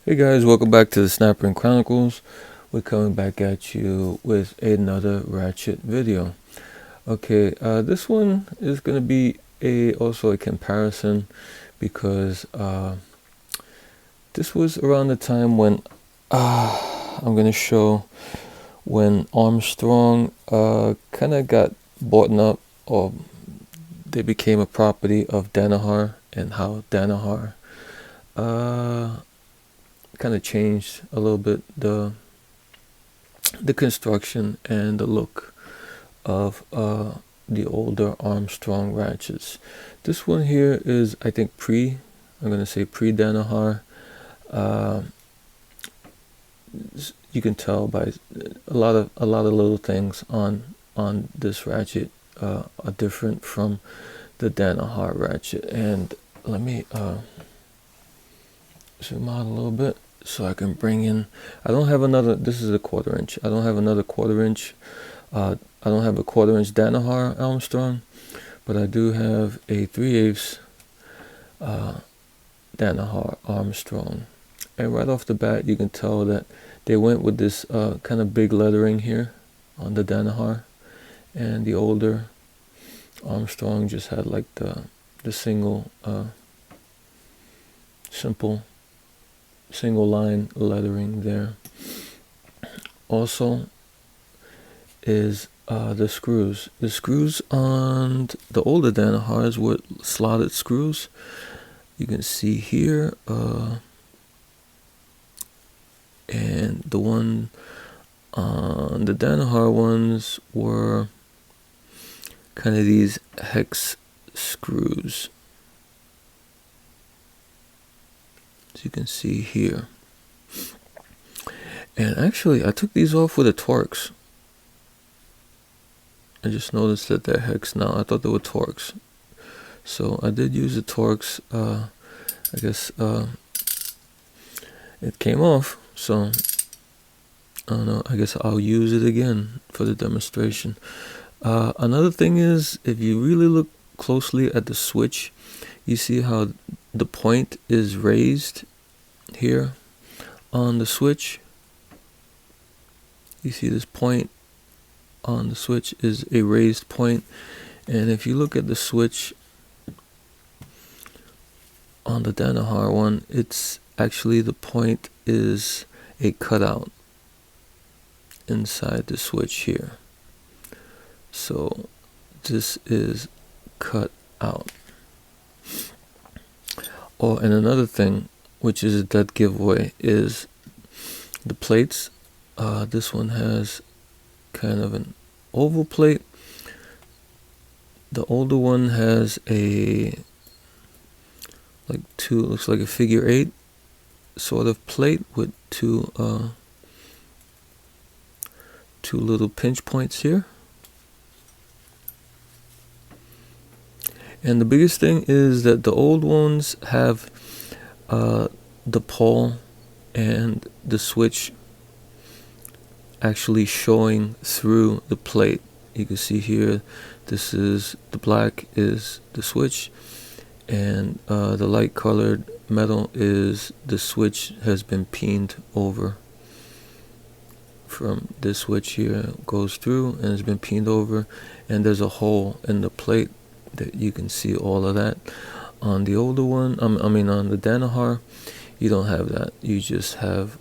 Hey guys, welcome back to the Snapper Chronicles. We're coming back at you with another Ratchet video. Okay, this one is going to be also a comparison because this was around the time when I'm going to show when Armstrong kind of got bought up, or they became a property of Danaher, and how Danaher kind of changed a little bit the construction and the look of the older Armstrong ratchets. This one here is, I think, I'm going to say pre-Danaher. You can tell by a lot of little things on this ratchet are different from the Danaher ratchet. And let me zoom out a little bit so I can bring in, I don't have another, this is a 1/4 inch. I don't have another 1/4 inch. I don't have a 1/4 inch Danaher Armstrong, but I do have a 3/8 Danaher Armstrong. And right off the bat, you can tell that they went with this kind of big lettering here on the Danaher, and the older Armstrong just had like the single simple single line lettering there. Also is the screws. The screws on the older Danahers were slotted screws. You can see here, and the one on the Danaher ones were kind of these hex screws, as you can see here. And actually, I took these off with a Torx. I just noticed that they're hex now. I thought they were Torx. So I did use a Torx. I guess it came off. So I don't know. I guess I'll use it again for the demonstration. Another thing is, if you really look closely at the switch, you see how the point is raised here on the switch. You see this point on the switch is a raised point, and if you look at the switch on the Danaher one, it's actually, the point is a cutout inside the switch here. So this is cut out. Oh, and another thing, which is a dead giveaway, is the plates. This one has kind of an oval plate. The older one has a looks like a figure 8 sort of plate with two little pinch points here. And the biggest thing is that the old ones have the pole and the switch actually showing through the plate. You can see here, this is the black is the switch, and the light colored metal is the switch has been peened over. From this switch here goes through and has been peened over, and there's a hole in the plate that you can see all of that. On the older one, I mean on the Danaher, you don't have that. You just have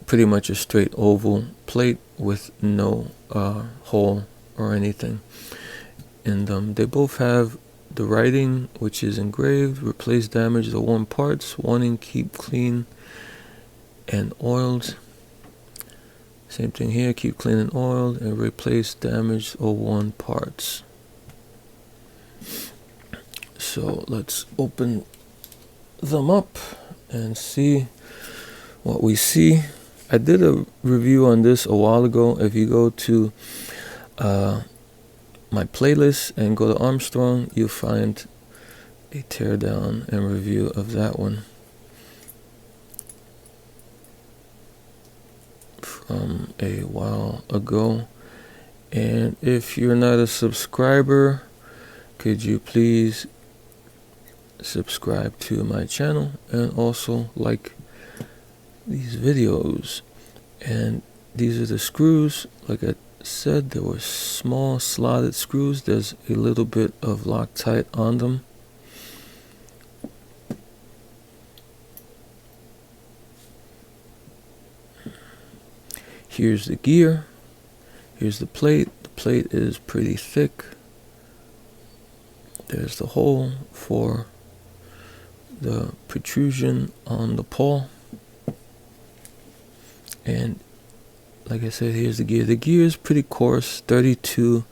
pretty much a straight oval plate with no hole or anything in them. They both have the writing, which is engraved: replace damaged or worn parts, warning, keep clean and oiled. Same thing here, keep clean and oiled, and replace damaged or worn parts. So let's open them up and see what we see. I did a review on this a while ago. If you go to my playlist and go to Armstrong, you'll find a teardown and review of that one from a while ago. And if you're not a subscriber, could you please subscribe to my channel, and also like these videos. And these are the screws. Like I said, there were small slotted screws. There's a little bit of Loctite on them. Here's the gear. Here's the plate. The plate is pretty thick. There's the hole for the protrusion on the pawl. And like I said, here's the gear. The gear is pretty coarse, 32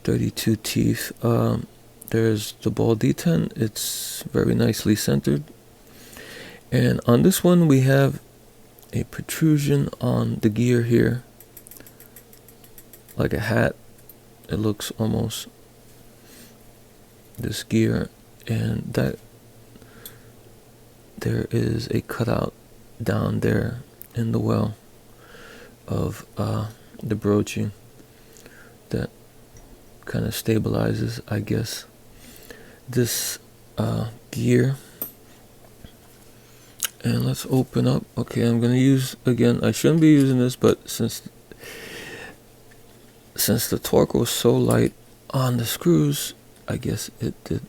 teeth. There's the ball detent. It's very nicely centered. And on this one, we have a protrusion on the gear here, like a hat. It looks almost this gear, and that there is a cutout down there in the well of the broaching that kind of stabilizes, I guess, this gear. And let's open up. Okay, I'm gonna use, again, I shouldn't be using this, but since the torque was so light on the screws, I guess it did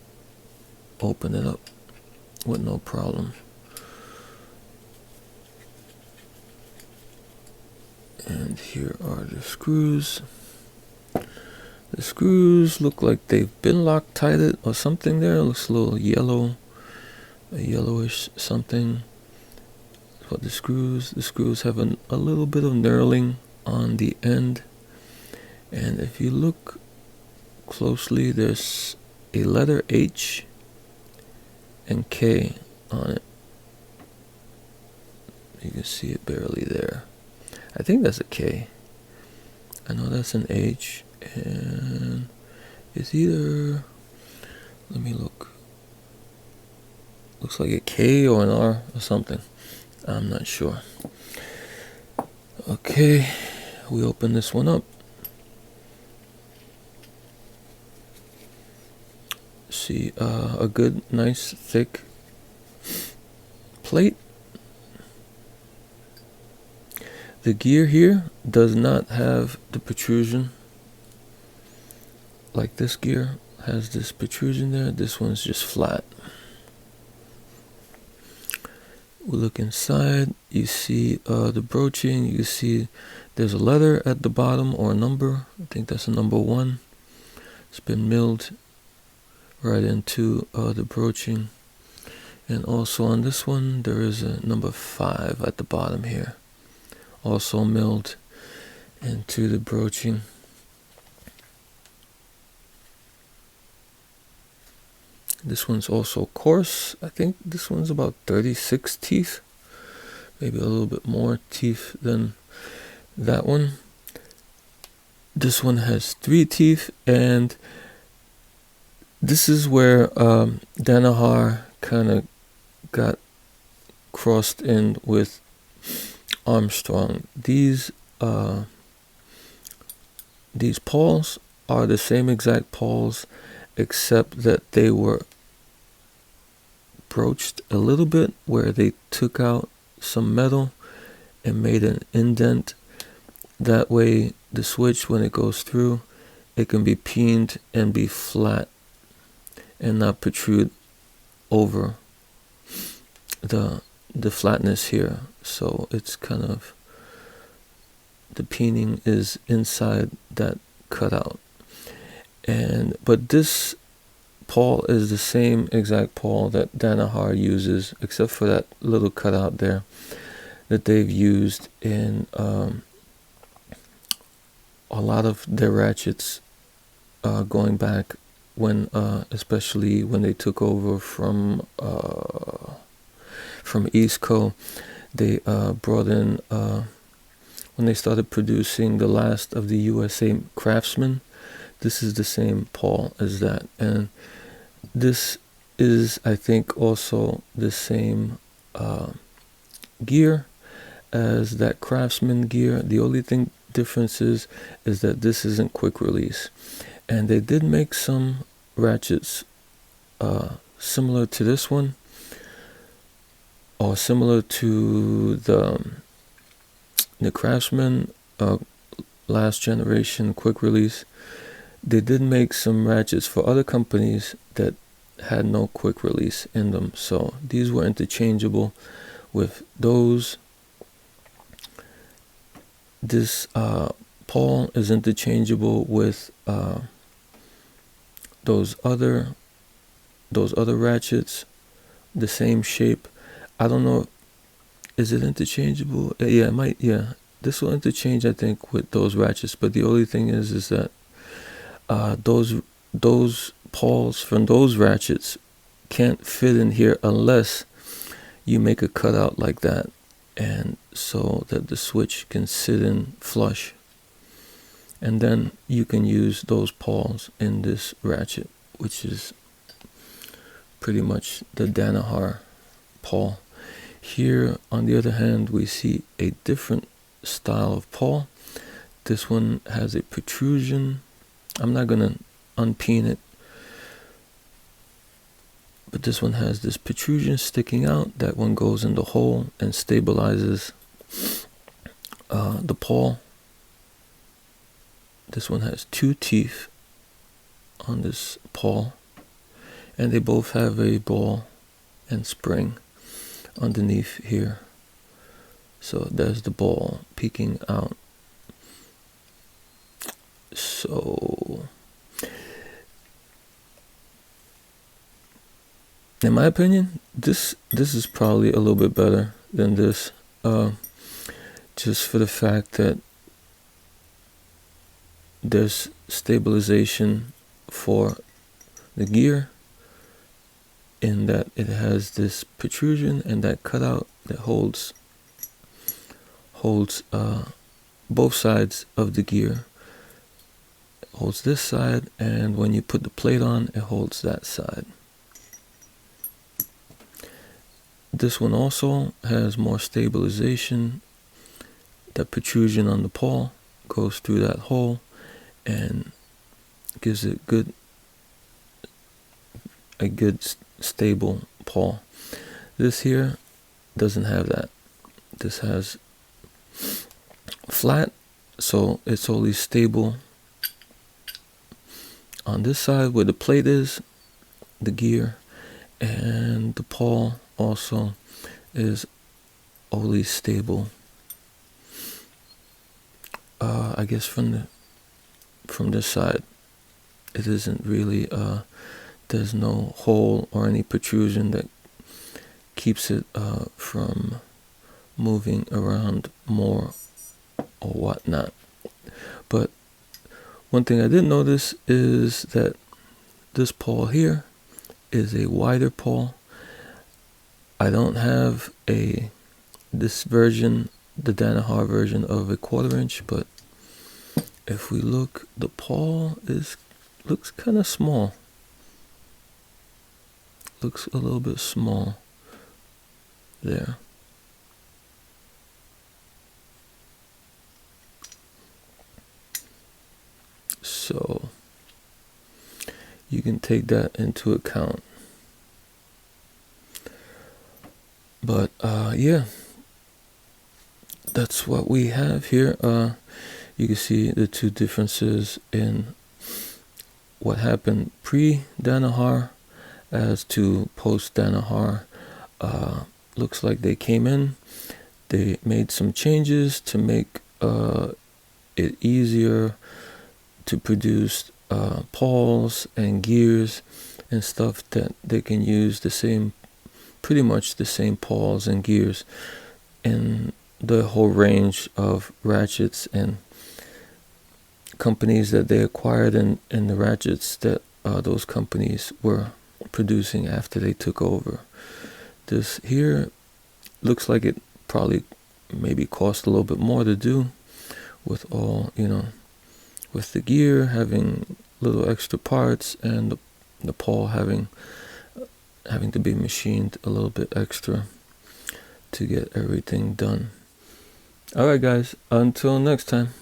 open it up with no problem. And here are the screws. The screws look like they've been Loctited or something there. It looks a little yellow, a yellowish something. But the screws have a little bit of knurling on the end. And if you look closely, there's a letter H and K on it. You can see it barely there. I think that's a K. I know that's an H, and it's either, let me look. Looks like a K or an R or something. I'm not sure. Okay, we open this one up. See, a good, nice, thick plate. The gear here does not have the protrusion like this gear has this protrusion there. This one's just flat. We look inside, you see the broaching, you see there's a letter at the bottom or a number. I think that's a number 1. It's been milled right into the broaching. And also on this one, there is a number 5 at the bottom here, also milled into the broaching. This one's also coarse. I think this one's about 36 teeth, maybe a little bit more teeth than that one. This one has 3 teeth, and this is where Danaher kind of got crossed in with Armstrong. These pawls are the same exact pawls, except that they were broached a little bit, where they took out some metal and made an indent. That way the switch, when it goes through, it can be peened and be flat and not protrude over the flatness here. So it's kind of, the peening is inside that cutout. But this pawl is the same exact pawl that Danaher uses, except for that little cutout there that they've used in a lot of their ratchets going back when, especially when they took over from Eastco. They brought in, when they started producing the last of the USA Craftsman. This is the same pawl as that, and this is, I think, also the same gear as that Craftsman gear. The only thing difference is that this isn't quick release, and they did make some ratchets similar to this one, or similar to the Craftsman last generation quick release. They did make some ratchets for other companies that had no quick release in them, so these were interchangeable with those. This pawl is interchangeable with those other ratchets, the same shape. I don't know, is it interchangeable? Yeah, it might. Yeah, this will interchange, I think, with those ratchets. But the only thing is that those pawls from those ratchets can't fit in here unless you make a cutout like that, and so that the switch can sit in flush, and then you can use those pawls in this ratchet, which is pretty much the Danaher pawl. Here, on the other hand, we see a different style of pawl. This one has a protrusion. I'm not gonna unpeen it, but this one has this protrusion sticking out. That one goes in the hole and stabilizes the pawl. This one has 2 teeth on this pawl, and they both have a ball and spring underneath here. So there's the ball peeking out. So in my opinion, this is probably a little bit better than this, just for the fact that there's stabilization for the gear, in that it has this protrusion and that cutout that holds both sides of the gear. It holds this side, and when you put the plate on, it holds that side. This one also has more stabilization. That protrusion on the pawl goes through that hole and gives it a good stable pawl. This here doesn't have that. This has flat, so it's only stable on this side where the plate is, the gear, and the pawl also is only stable. I guess from this side, it isn't really. There's no hole or any protrusion that keeps it from moving around more or whatnot. But one thing I did notice is that this pawl here is a wider pawl. I don't have this version, the Danaher version, of a 1/4 inch, but if we look, the pawl looks kind of small. Looks a little bit small there. So you can take that into account. But yeah, that's what we have here. You can see the 2 differences in what happened pre-Danaher as to post Danaher. Looks like they came in, they made some changes to make it easier to produce pawls and gears and stuff, that they can use pretty much the same pawls and gears in the whole range of ratchets and companies that they acquired, in the ratchets that those companies were producing after they took over. This here looks like it probably maybe cost a little bit more to do, with all, with the gear having little extra parts, and the pawl having to be machined a little bit extra to get everything done. Alright guys, until next time.